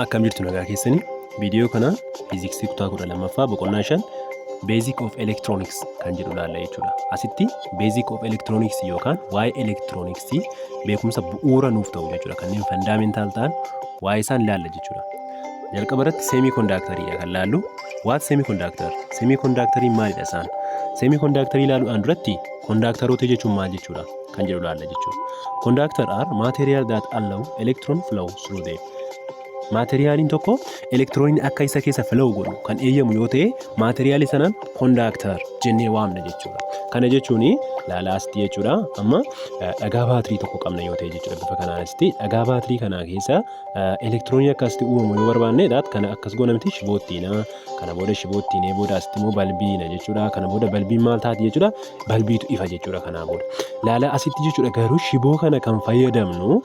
Akkam jirtu nagaa keessanii viidiyoo kana fiiziksii kutaa 12ffaa boqonnaa 5 Basic of Electronics kan jedhu ilaalla jechuudha. Asitti Basic of Electronics yookaan waa'ee elektirooniksii beekumsa bu'uura nuuf ta'u jechuudha. Kanneen fundamental ta'an waa'ee isaan ilaalla jechuudha. Jalqaba irratti semiconductor kan ilaallu. What semiconductor? Semiconductor maalidha isaan? Semiconductor ilaaluudhaan duratti conductoroota jechuun maal jechuudha kan jedhu ilaalla jechuudha. Conductor are material that allow electron flow through them. Materialiin tokko elektirooniin akka isa keessa flow godhu kan eeyyamu yoo ta'e materiaalii sanaan conductor jennee waamna jechuudha. Kana jechuun laalaasti jechuudha. Amma dhagaa baatirii tokko qabna yoo ta'e jechuudha. Bifa kanaanis dhagaa baatirii kanaa keessa elektiroonii akkasitti uumamu yoo barbaanne kana akkas goonamti shiboottiina. Kana booda shiboottiinee booda asitti immoo balbiina jechuudha. Kana booda balbiin maal taati jechuudha? Balbiitu ifa jechuudha kanaa booda. Laala asitti jechuudha garuu shiboo kana kan fayyadamnu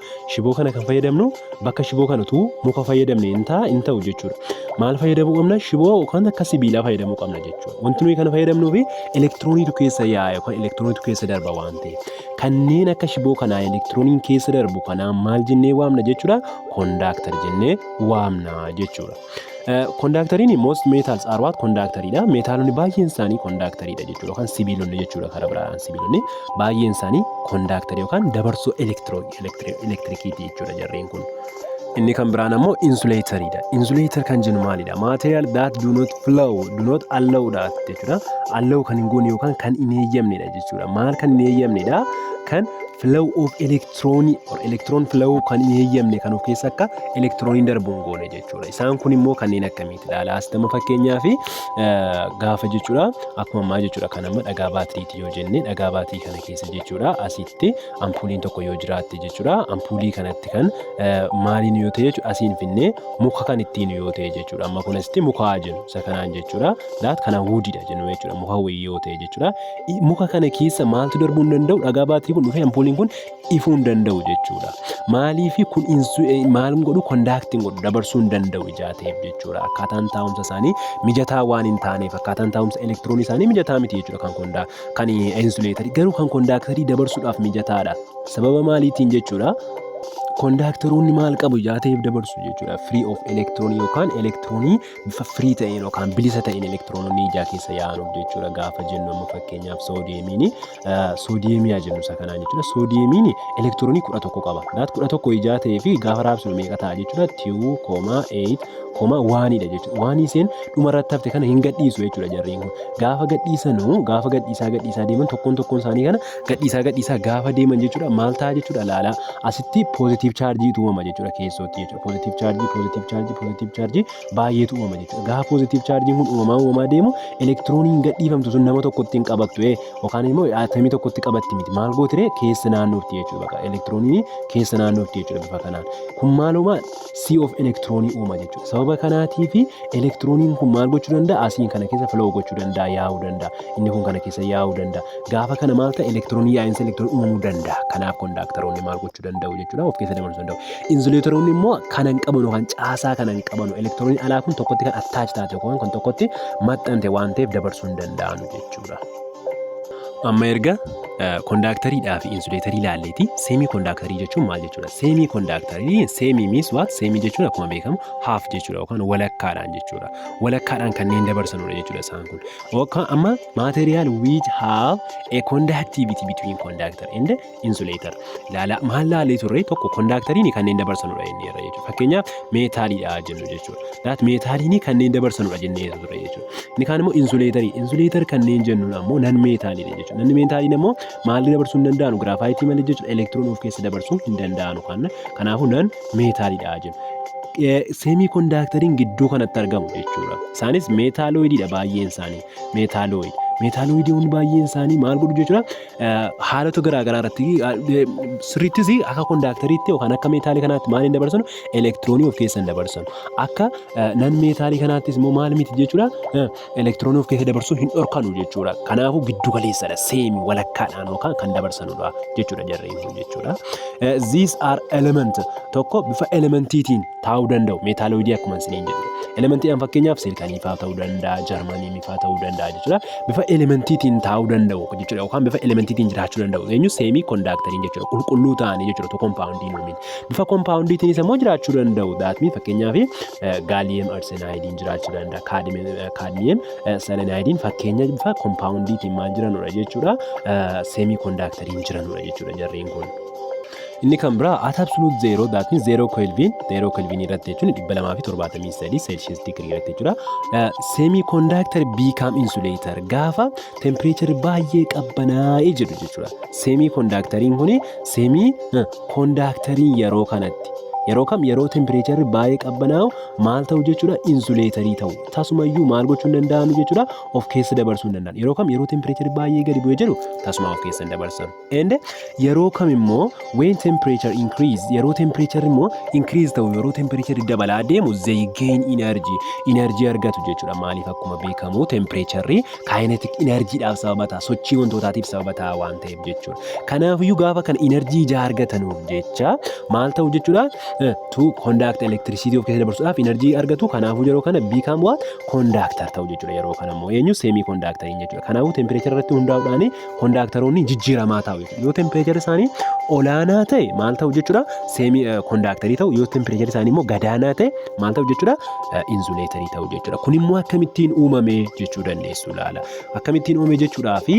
bakka shiboo kanatu muka fayyadamne hin ta'u jechuudha. Maal fayyadamuu qabna? Shiboo yookaan akka sibiilaa fayyadamuu qabna jechuudha. Wanti nuyi kana fayyadamnuu fi elektirooniitu keessa yaa'a yookaan elektirooniitu keessa darba waan ta'eef. Kanneen akka shiboo kanaa elektirooniin keessa darbu kanaa maal jennee waamna jechuudha? Conductor jennee waamna jechuudha. Conductoriin most metals are what? Conductoridha. Metaalonni baay'een isaanii conductoridha jechuudha yookaan sibiilonni jechuudha karaa biraan sibiilonni baay'een isaanii conductor yookaan dabarsoo elektirikiiti jechuudha jarreen kun. Inni kan biraan ammoo insulatoridha. Insulator kan jennu maalidha? Material that do not flow, do not allow that jechuudha. Allow kan hin goone yookaan kan hin eeyyamnedha jechuudha. Maal kan hin eeyyamnedha? Kan flow of electron or electron flow kan hin eeyyamne kan of keessa akka elektirooniin darbu hin goone jechuudha. Isaan kun immoo kanneen akkamiiti? Ilaala asitama fakkeenyaaf gaafa jechuudha akkuma ammaa jechuudha kan amma dhagaa baatiriiti yoo jenne dhagaa baatirii kana keessa jechuudha asitti ampuuliin tokko yoo jiraatte jechuudha ampuulii kanatti kan maaliin yoo ta'e jechuudha asiin finnee muka kan ittiin yoo ta'e jechuudha amma kun asitti muka jennu isa kanaan jechuudha daat kana wuudidha jennu jechuudha muka wayii yoo ta'e jechuudha muka kana keessa maaltu darbuu hin danda'u dhagaa baatirii kun dhufee ampuuliin kun ifuu hin danda'u jechuudha. Maaliif kun maal godhu conducting godhu dabarsuu hin danda'u ijaateef jechuudha. Akkaataan taa'umsa isaanii mijataa waan hin taaneef akkaataan taa'umsa elektiroonii isaanii mijataa miti jechuudha kan insulator garuu kan conductorii dabarsuudhaaf mijataadha. Sababa maaliitiin jechuudha? Conductoroonni maal qabu ijaateef dabarsu jechuudha. Free of electron yookaan elektiroonii bifa free ta'een yookaan bilisa ta'een elektiroononni ijaa keessa yaa'anuuf jechuudha. Gaafa jennu amma fakkeenyaaf soodiyeemii jennu isa kanaan jechuudha. Soodiyeemiin elektiroonii 11 qaba. Daat 11 ijaa ta'ee fi gaafa raabsinu meeqa ta'a jechuudha? 2,8,1 jechuudha. Waan iseen dhumarratti hafte kana hin gadhiisu jechuudha jarreen kun. Gaafa gadhiisaa deeman tokkoon isaanii kana gadhiisaa gaafa deeman jechuudha. Maal ta'a jechuudha? Laala asitti positive charge uumama jechuudha keessootti jechuudha. Positive charge baay'eetu uumama jechuudha. Gaafa positive charge kun uumamaa deemu elektirooniin gadhiifamtu sun nama tokkotti hin qabattu yookaan immoo atomii tokkotti qabatti miti. Maal gootire keessa naannoofti jechuudha. Bakka elektirooniin keessa naannoofti jechuudha bifa kanaan. Kun maaluma sea of elektiroonii uuma jechuudha. Sababa kanaatiif elektirooniin kun maal gochuu danda'a? Asiin kana keessa flow gochuu danda'a, yaa'uu danda'a. Inni kun kana keessa yaa'uu danda'a. Gaafa kana maal ta'a? Elektiroonii yaa'insa elektiroonii uumuu danda'a. Kanaaf conductoroonni maal gochuu danda'u jechuudha. Of keessa dabarsuu danda'u. Insulatoronni immoo kanan qabanu yookaan caasaa kanan qabanu elektiroonii alaa kun tokkotti kan attach taate yookaan kan tokkotti maxxante waan ta'eef dabarsuu hin danda'anu jechuudha. Amma erga conductoriidhaa fi insulatorii ilaalleeti semiconductorii jechuun maal jechuudha? Semiconductorii semi means what? Semi jechuun akkuma beekamu half jechuudha yookaan walakkaadhaan jechuudha. Walakkaadhaan kanneen dabarsanudha jechuudha isaan kun. Yookaan amma material which have a conductivity between conductor and insulator. Ilaala maal laalee turre tokko conductoriin kanneen dabarsanudha jennee irra jechuudha. Fakkeenyaaf meetaaliidha jennu jechuudha. Daat meetaaliin kanneen dabarsanudha jennee turre jechuudha. Inni kaan immoo insulator kanneen jennuun ammoo nan meetaaliidha jechuudha. Nan meetaaliin ammoo maal dabarsuu hin danda'anu giraafayitii malee jechuudha elektiroon of keessa dabarsuu hin danda'anu kanaafuu nan meetaaliidha jennu. Semiconductoriin gidduu kanatti argamu jechuudha. Isaanis meetaaloidiidha baay'een isaanii. Meetaaloidiiwwan baay'een isaanii maal godhu jechuudha? Haalota garaagaraa irratti sirrittis akka conductoriitti yookaan akka meetaalii kanaatti maal hin dabarsanu? Elektiroonii of keessa hin dabarsanu. Akka nan meetaalii kanaattis immoo maal miti jechuudha? Elektiroonii of keessa dabarsuu hin dhorkanu jechuudha. Kanaafuu giddu galeessadha. Seemi walakkaadhaan yookaan kan dabarsanudha jechuudha jarreen kun jechuudha. These are element tokko bifa elementiitiin taa'uu danda'u. Meetaaloidii akkuma isiniin jedhe. Elementiidhaan fakkeenyaaf silkaaniifaa ta'uu danda'a, jarmaniifaa ta'uu danda'a jechuudha. Bifa elementiitiin taa'uu danda'u jechuudha yookaan bifa elementiitiin jiraachuu danda'u. Eenyu seemii kondaakteriin jechuudha qulqulluu ta'anii jechuudha tokko koompaawundiin uumin. Bifa koompaawundiitiinis immoo jiraachuu danda'u. Daatmii fakkeenyaaf gaaliyem arsenaayidiin jiraachuu danda'a. Kaadmiyem selenaayidiin fakkeenya bifa koompaawundiitiin maal jiranudha jechuudha seemii kondaakteriin jiranudha jechuudha jarreen kun. Inni kan biraa at absolute zero that means 0 Kelvin irratti jechuun 273 Celsius degree irratti jechuudha. Semiconductor become insulator gaafa temperature baay'ee qabbanaa'ee jiru jechuudha. Semiconductoriin kuni semiconductoriin yeroo kanatti yeroo kam yeroo temperature baay'ee qabbanaa'u maal ta'u jechuudha insuleetarii ta'u. Tasumayyuu maal gochuu hin danda'anu jechuudha of keessa dabarsuu hin danda'an. Yeroo kam yeroo temperature baay'ee gadi bu'ee jiru tasuma of keessa hin dabarsan. And yeroo kam immoo when temperature increase yeroo temperature immoo increase ta'u yeroo temperature dabalaa deemu they gain energy argatu jechuudha. Maaliif akkuma beekamu temperature kinetic energyidhaaf sababa ta'a sochii wantootaatiif sababa ta'a waan ta'eef jechuudha. Kanaafiyyuu gaafa kan energy ijaa argatanuuf jecha maal ta'u jechuudha to conduct electricity of keessa dabarsuudhaaf energy argatu. Kanaafuu yeroo kana become what conductor ta'u jechuudha. Yeroo kana immoo eenyu semiconductor jechuudha. Kanaafuu temperature irratti hundaa'uudhaan conductoroonni jijjiiramaa ta'u jechuudha. Yoo temperature isaanii olaanaa ta'e maal ta'u jechuudha semiconductorii ta'u. Yoo temperature isaanii immoo gadaanaa ta'e maal ta'u jechuudha insulatorii ta'u jechuudha. Kun immoo akkamittiin uumame jechuu dandeessu laala. Akkamittiin uumame jechuudhaa fi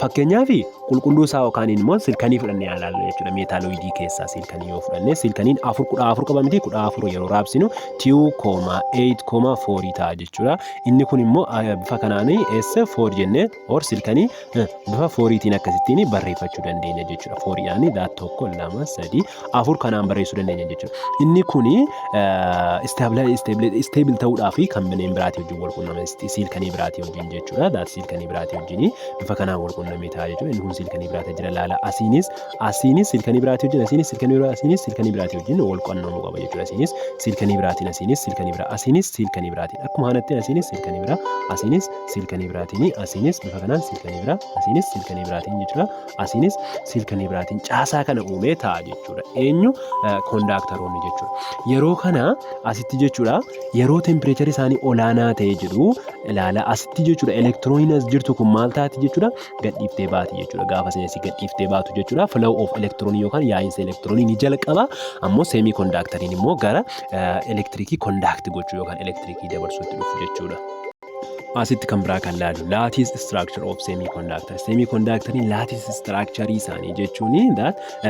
fakkeenyaaf qulqulluu isaa yookaan immoo silkanii fudhannee ilaalla jechuudha. Meetaaloidii keessaa silkanii yoo fudhanne silkaniin 14 qaba miti 14 yeroo raabsinu 2,8,4 ta'a jechuudha. Inni kun immoo bifa kanaan S4 jennee or silkanii bifa 4tiin akkasittiin barreeffachuu dandeenya jechuudha. 4dhaan daat 1 2 3 4 kanaan barreessuu dandeenya jechuudha. Inni kun stable ta'uudhaaf kan bineen biraatii wajjin wal quunname silkanii biraatii wajjin jechuudha. Daat silkanii biraatii wajjin bifa kanaan wal quunname ta'a jechuudha. Inni kun silkanii biraatii jira laala. Asiinis silkanii biraatii wajjin asiinis silkanii biraatii wajjin wal quunnamuu qaba jechuudha. Asiinis silkanii biraatiin asiinis silkanii biraa asiinis silkanii biraatiin akkuma kanatti asiinis silkanii biraa asiinis silkanii biraatiin asiinis bifa kanaan silkanii biraa asiinis silkanii biraatiin jechuudha. Asiinis silkanii biraatiin caasaa kana uumee ta'a jechuudha. Eenyu kondaaktaroonni jechuudha. Yeroo kana asitti jechuudha yeroo temperature isaanii olaanaa ta'ee jiru ilaala asitti jechuudha elektirooniin as jirtu kun maal taati jechuudha gadhiiftee baati jechuudha. Gaafa seensi gadhiiftee baatu jechuudha flow of electronii yookaan yaa'insa elektiroonii ni jalqaba. Ammoo semiconductoriin immoo gara elektirikii conduct gochuu yookaan elektirikii dabarsuutti dhufu jechuudha. Asitti kan biraa kan laalu lattice structure of semiconductor. Semiconductoriin lattice structure isaanii jechuun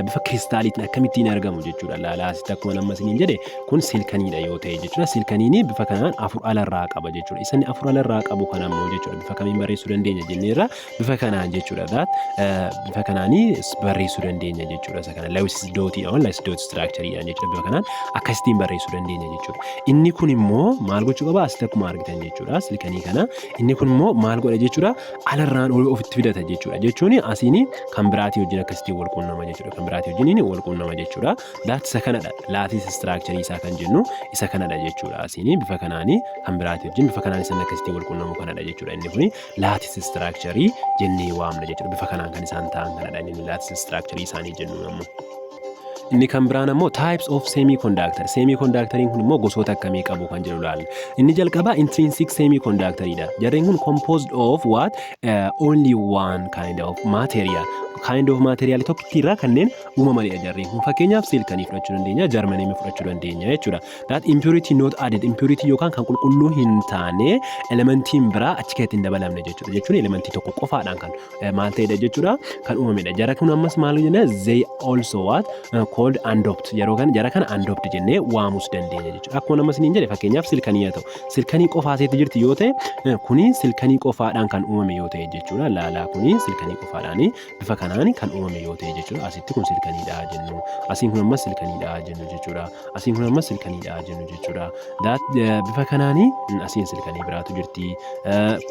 bifa kiristaaliitiin akkamittiin argamu jechuudha. Laala asitti akkuma namni isiniin jedhe kun silkaniidha yoo ta'e jechuudha. Silkaniin bifa kanaan afur alarraa qaba jechuudha. Isaan afur alarraa qabu kana immoo jechuudha bifa kamiin barreessuu dandeenya jenneerra bifa kanaan jechuudha. Bifa kanaan barreessuu dandeenya jechuudha. Isa kana Lewis dot structure jechuudha. Bifa kanaan akkasittiin barreessuu dandeenya jechuudha. Inni kun immoo maal gochuu qaba asitti akkuma argitan jechuudha. Silkanii kana inni kun immoo maal godha jechuudha alarraan ofitti fidata jechuudha. Jechuun asiin kan biraatii wajjin akkasitti wal quunnama jechuudha. Kan biraatii wajjin wal quunnama jechuudha. Isa kanadha lattice structure isaa kan jennu isa kanadha jechuudha. Asiin bifa kanaan kan biraatii wajjin bifa kanaan isaan akkasitti wal quunnamu kanadha jechuudha. Inni kun lattice structure jennee waamna jechuudha. Bifa kanaan kan isaan ta'an kanadha inni lattice structure isaanii jennu ammoo. Inni kan biraan ammoo types of semiconductor. Semiconductoriin kun immoo gosoota akkamii qabu kan jedhu ilaalla. Inni jalqaba intrinsic semiconductoridha. Jarreen kun composed of what only one kind of material. Tokkittiirraa kanneen uumamanidha jarreen kun. Fakkeenyaaf silkanii fudhachuu dandeenya, jarmaniin fudhachuu dandeenya jechuudha. That impurity not added impurity yookaan kan qulqulluu hin taane elementiin biraa achi keessatti hin dabalamne jechuudha. Jechuun elementii tokko qofaadhaan kan maal ta'edha jechuudha kan uumamedha. Jara kun ammas maal jenna they also what called undoped. Yeroo kana jara kana undoped jennee waamus dandeenya jechuudha. Akkuma namni isiniin jedhe fakkeenyaaf silkanii haa ta'u. Silkanii qofaa seetti jirti yoo ta'e kuni silkanii qofaadhaan kan uumame yoo ta'e jechuudha. Laalaa kuni silkanii qofaadhaan bifa kanaan kan uumame yoo ta'e jechuudha. Asitti kun silkaniidha jennu. Asiin kun ammas silkaniidha jennu jechuudha. Asiin kun ammas silkaniidha jennu jechuudha. Bifa kanaan asiin silkanii biraatu jirti.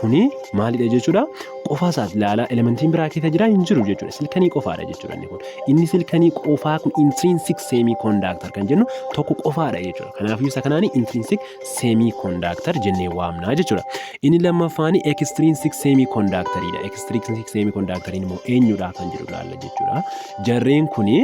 Kuni maalidha jechuudha? Qofaa isaati laala elementiin biraa keessa jira hin jiru jechuudha. Silkanii qofaadha jechuudha inni kun. Inni silkanii qofaa kun intrinsic semiconductor kan jennu tokko qofaadha jechuudha. Kanaafuu isa kanaan intrinsic semiconductor jennee waamna jechuudha. Inni lammaffaan extrinsic semiconductoridha. Extrinsic semiconductoriin immoo eenyudha kan jedhu ilaalla jechuudha. Jarreen kuni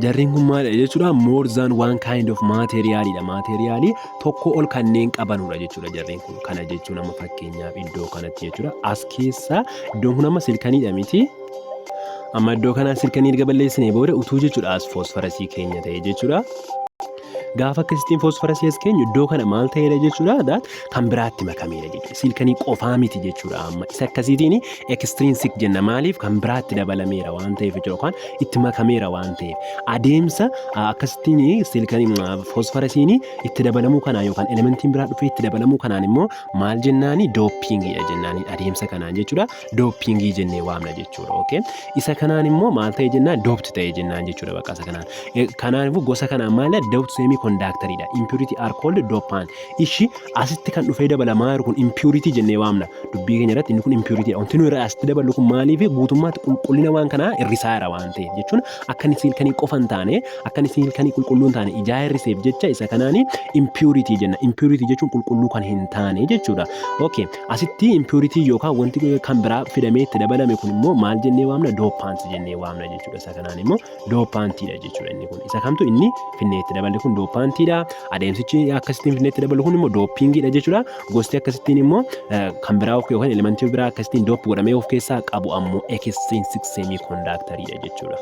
jarriin kun maal jechuudha more than one kind of materialidha. Materialii tokko ol kanneen qabanudha jechuudha jarriin kun. Kana jechuun amma fakkeenyaaf iddoo kanatti jechuudha as keessa iddoon kun amma silkaniidha miti. Amma iddoo kanaa silkanii erga balleessinee booda utuu jechuudha as foosfarasii keenya ta'e jechuudha. Gaafa akkasittiin foosfarasii as keenya iddoo kana maal ta'eera jechuudha kan biraatti makameera jechuudha. Silkanii qofaa miti jechuudha amma isa akkasiitiin extrinsic jenna maaliif kan biraatti dabalameera waan ta'eef jechuudha yookaan itti makameera waan ta'eef adeemsa akkasittiin silkanii foosfarasiin itti dabalamuu kanaan yookaan elementiin biraa dhufee itti dabalamuu kanaan immoo maal jennaani dooppingiidha jennaani adeemsa kanaan jechuudha dooppingii jennee waamna jechuudha. Okay isa kanaan immoo maal ta'e jennaan doopt ta'e jennaan jechuudha bakka isa kanaan. Kanaafuu gosa kanaan maal doopt seemii conductoridha. Impurity are called dopant. Ishi asitti kan dhufee dabalamaa jiru kun impurity jennee waamna. Dubbii keenya irratti inni kun impurity dha. Wanti nuyi irraa asitti dabalu kun maaliif guutummaatti qulqullina waan kanaa hir'isaara waan ta'eef jechuun akka inni silkanii qofa hin taane akka inni silkanii qulqulluu hin taane ijaa hir'iseef jecha isa kanaani impurity jenna. Impurity jechuun qulqulluu kan hin taane jechuudha. Okay asitti impurity yookaan wanti kan biraa fidamee itti dabalame kun immoo maal jennee waamna dopant jennee waamna jechuudha. Isa kanaan immoo dopantidha jechuudha inni kun. Isa kamtu inni finnee itti dabale kun dopantidha. Adeemsichi akkasittiin finnee itti dabalu kun immoo dopingidha jechuudha. Gosti akkasittiin immoo kan biraa of yookaan elementii biraa akkasittiin dop godhamee of keessaa qabu ammoo extrinsic semiconductoridha jechuudha.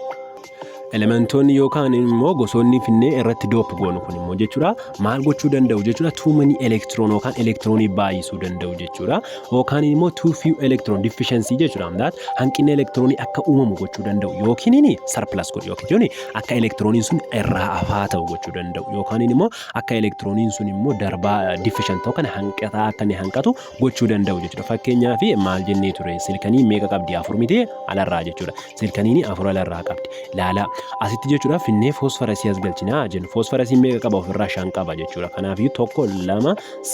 Elementoonni yookaan immoo gosoonni finnee irratti doop goonu kun immoo jechuudha maal gochuu danda'u jechuudha too many electron yookaan elektiroonii baay'isuu danda'u jechuudha yookaan immoo too few electron deficiency jechuudha amdaat hanqinni elektiroonii akka uumamu gochuu danda'u yookiin inni surplus godhu yookiin akka elektirooniin sun irraa hafaa ta'u gochuu danda'u yookaan immoo akka elektirooniin sun immoo darbaa deficient yookaan hanqataa akka inni hanqatu gochuu danda'u jechuudha. Fakkeenyaaf maal jennee ture silkanii meeqa qabdi afur miti alarraa jechuudha. Silkaniin afur alarraa qabdi. Laala asitti jechuudha finnee foosfarasii as galchinaa jennu foosfarasiin meeqa qaba ofirraa 5 qaba jechuudha. Kanaafuu 1 2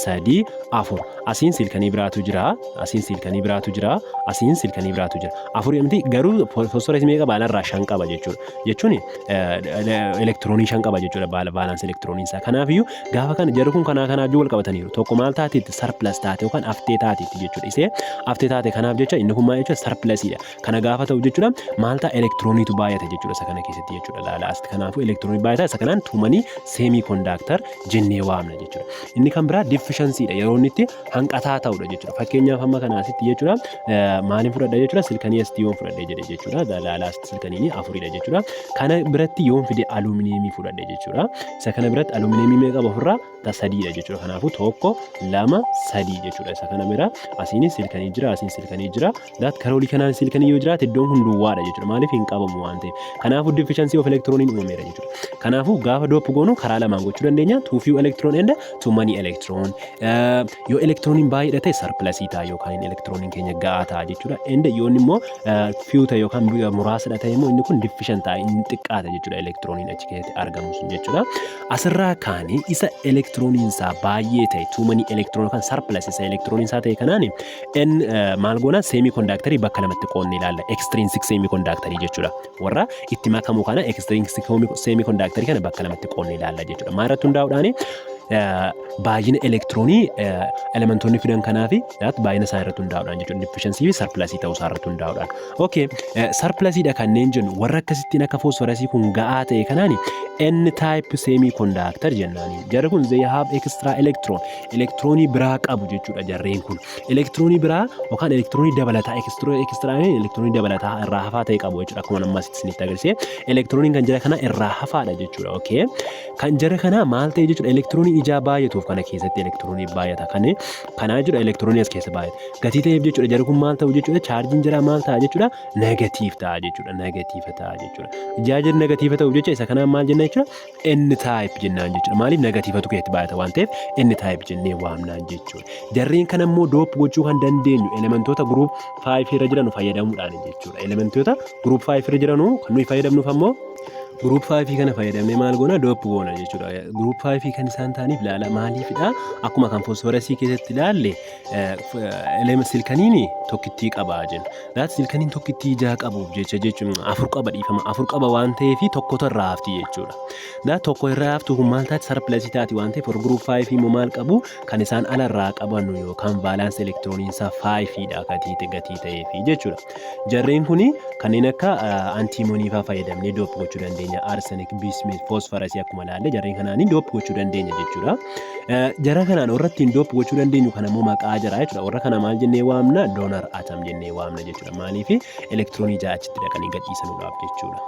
3 4 asiin silkanii biraatu jira asiin silkanii biraatu jira asiin silkanii biraatu jira afur yemti garuu foosfarasii meeqa qaba alarraa 5 qaba jechuudha. Jechuun elektiroonii 5 qaba jechuudha baalaansi elektiroonii isaa. Kanaafuu gaafa kana jarri kun kanaa wal qabataniiru tokko maal taateetti surplus taate yookaan haftee taateetti jechuudha. Isee haftee taate kanaaf jecha inni kun maal jechuudha surplusidha. Kana gaafa ta'u jechuudha maal ta'a elektirooniitu baay'ata jechuudha isa kana keessatti jechuudha. Laala asitti kanaafuu elektiroonii baay'ata isa kanaan too many semiconductor jennee waamna jechuudha. Inni kan biraa deficiencyidha yeroo inni itti hanqataa ta'udha jechuudha. Fakkeenyaaf amma kana asitti jechuudha maaliin fudhadha jechuudha silkanii asitti yoon fudhadhe jedhe jechuudha. Laala asitti silkanii afuridha jechuudha. Kana biratti yoon fide alumineemii fudhadhe jechuudha. Isa kana biratti alumineemii meeqa qaba ofirraa 3dha jechuudha. Kanaafuu 1 2 3 jechuudha. Isa kana bira asiin silkanii jira asiin silkanii jira. Daat karoolii kanaan silkanii yoo jiraate iddoon kun duwwaadha jechuudha. Maaliif hin qabamu waan ta'eef. Kanaafuu deficiency of electroniin uumameera jechuudha. Kanaafuu gaafa doop goonu karaa lamaan gochuu dandeenya. Too few electron and too many electron. Yoo elektirooniin baay'ee ta'e surplusii ta'a yookaan elektirooniin keenya ga'aa ta'a jechuudha. Ende yoon immoo few ta'e yookaan muraasadha ta'e immoo inni kun deficient ta'a inni xiqqaata jechuudha elektirooniin achi keessatti argamu sun jechuudha. Asirraa kaanii isa elektirooniin isaa baay'ee ta'e too many electron yookaan surplus isa elektirooniin isaa ta'e kanaan maal goona semiconductorii bakka lamatti qoodne ilaalla. Extrinsic semiconductorii jechuudha. Warra itti makamu kana extrinsic semiconductorii kana bakka lamatti qoodne ilaalla jechuudha. Maal irratti hundaa'uudhaani baay'ina elektiroonii elementoonni fidan kanaafi baay'ina isaa irratti hundaa'uudhaan jechuudha. Deficiency fi surplusii ta'uu isaa irratti hundaa'uudhaan. Okay surplusiidha kanneen jennu warra akkasittiin akka foosfarasii kun ga'aa ta'e kanaani n-type semiconductor jennaani. Jarri kun they have extra electron elektiroonii biraa qabu jechuudha jarreen kun. Elektiroonii biraa yookaan elektiroonii dabalataa extra elektiroonii dabalataa irraa hafaa ta'e qabu jechuudha. Akkuma amma asitti isinitti agarsiise elektirooniin kan jara kana irraa hafaadha jechuudha. Okay kan jara kana maal ta'e jechuudha elektiroonii ijaa baay'atuuf kana keessatti elektiroonii baay'ata kana jechuudha elektiroonii as keessa baay'ata gatii ta'eef jechuudha jarri kun maal ta'u jechuudha chaarjiin jira maal ta'a jechuudha negatiif ta'a jechuudha negatiifa ta'a jechuudha ijaa jira negatiifa ta'u jecha isa kanaan maal jenna jechuudha n type jennaan jechuudha maaliif negatiifatu keessatti baay'ata waan ta'eef n type jennee waamnaan jechuudha jarreen kana immoo doop gochuu kan dandeenyu elementoota group 5 irra jiran fayyadamuudhaan jechuudha elementoota group 5 irra jiran kan nuyi fayyadamnuuf ammoo group 5 kana fayyadamnee maal goona doop goona jechuudha. Group 5 kan isaan ta'aniif laala maaliifidha akkuma kan foosfarasii keessatti ilaalle silkaniin tokkittii qabaa jenna. Daat silkaniin tokkittii ijaa qabuuf jechuun afur qaba dhiifama afur qaba waan ta'eef tokkotu irraa hafti jechuudha. Daat tokko irraa haftu kun maal taati surplusii taati waan ta'eef group 5 immoo maal qabu kan isaan alarraa qabannu yookaan baalaansi elektirooniin isaa 5dha gatii ta'eef jechuudha. Jarreen kuni kanneen akka antimonii fa'aa fayyadamnee doop gochuu dandeenya. fakkeenyaaf arsenic, bismuth, phosphorus akkuma ilaalle jarreen kanaan doop gochuu dandeenya jechuudha. Jara kanaan irratti doop gochuu dandeenyu kana immoo maqaa jira jechuudha. Warra kana maal jennee waamna? Donor atom jennee waamna jechuudha. Maaliif elektiroonii ja'a achitti dhaqanii gadhiisanuudhaaf jechuudha.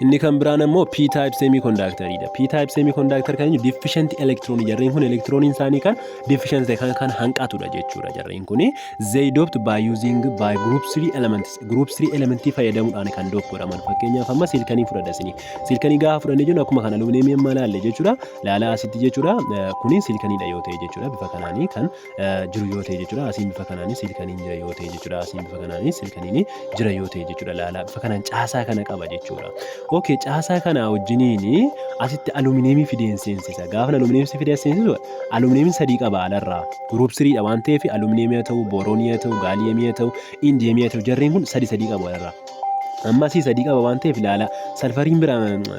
Inni kan biraan immoo P-type semiconductor'idha. P-type semiconductor kan jennu deficient electron jarreen kun elektirooniin isaanii kan deficient kan hanqatudha jechuudha jarreen kun. They doped by using by group 3 elements. Group 3 elementii fayyadamuudhaan kan doop godhaman. Fakkeenyaaf amma siilkanii fudhadha isin. Siilkanii gaafa fudhanne jennu akkuma kana alumineemii malaalle jechuudha. Laala asitti jechuudha. Kuni siilkaniidha yoo ta'e jechuudha. Bifa kanaanii kan jiru yoo ta'e jechuudha. Asiin bifa kanaanii siilkaniin jira yoo ta'e jechuudha. Asiin bifa kanaanii siilkaniin jira yoo ta'e jechuudha. Laala bifa kanaan caasaa kana qaba jechuudha. Okay, caasaa kana wajjiniin asitti alumineemii fideen seensisa. Gaafa alumineemii fideen seensisu alumineemiin sadii qaba alarraa. Group 3 dha waan ta'eef alumineemii haa ta'u, booroonii haa ta'u, gaaliyemii haa ta'u, indiyeemii haa ta'u jarreen kun sadii qabu alarraa. Amma sadii qaba waan ta'eef ilaala salfariin biraa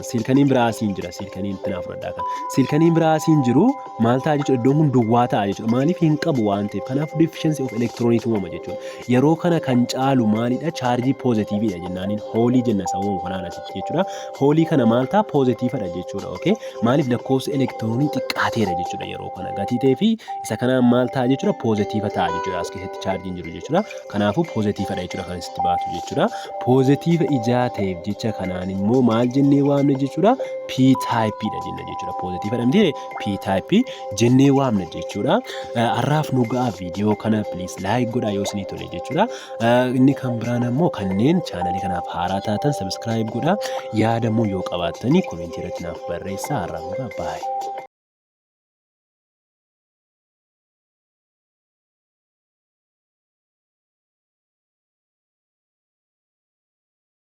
siilkaniin biraa asiin jira. Siilkaniin itti naaf fudhadhaa kan. Siilkaniin biraa asiin jiru maal ta'a jechuudha iddoon kun duwwaa ta'a jechuudha. Maaliif hin qabu waan ta'eef kanaaf deficiency of electroniitu uumama jechuudha. Yeroo kana kan caalu maalidha? Chaarjii poozitiividha jennaaniin hoolii jenna saawwan kanaan asitti jechuudha. Hoolii kana maal ta'a? Poozitiifadha jechuudha. Okay? Maaliif lakkoofsi elektiroonii xiqqaateera jechuudha yeroo kana gatii ta'ee fi isa kanaan maal ta'a jechuudha? Poozitiifa ta'a jechuudha. As keessatti chaarjiin jiru jechuudha. Kanaafuu poozitiifadha jechuudha kan asitti baatu jechuudha. Poozitiifa ijaa ta'eef jecha kanaan immoo maal jennee waamna jechuudha? P-type dha jenna jechuudha. Poozitiifa dhamdee P-type jennee waamna jechuudha. Har'aaf nu ga'a viidiyoo kana please like godhaa yoo isinii tole jechuudha. Inni kan biraan immoo kanneen chaanalii kanaaf haaraa taatan subscribe godhaa. Yaada immoo yoo qabaattanii komentii irratti naaf barreessaa. Har'aaf nu ga'a. Bye.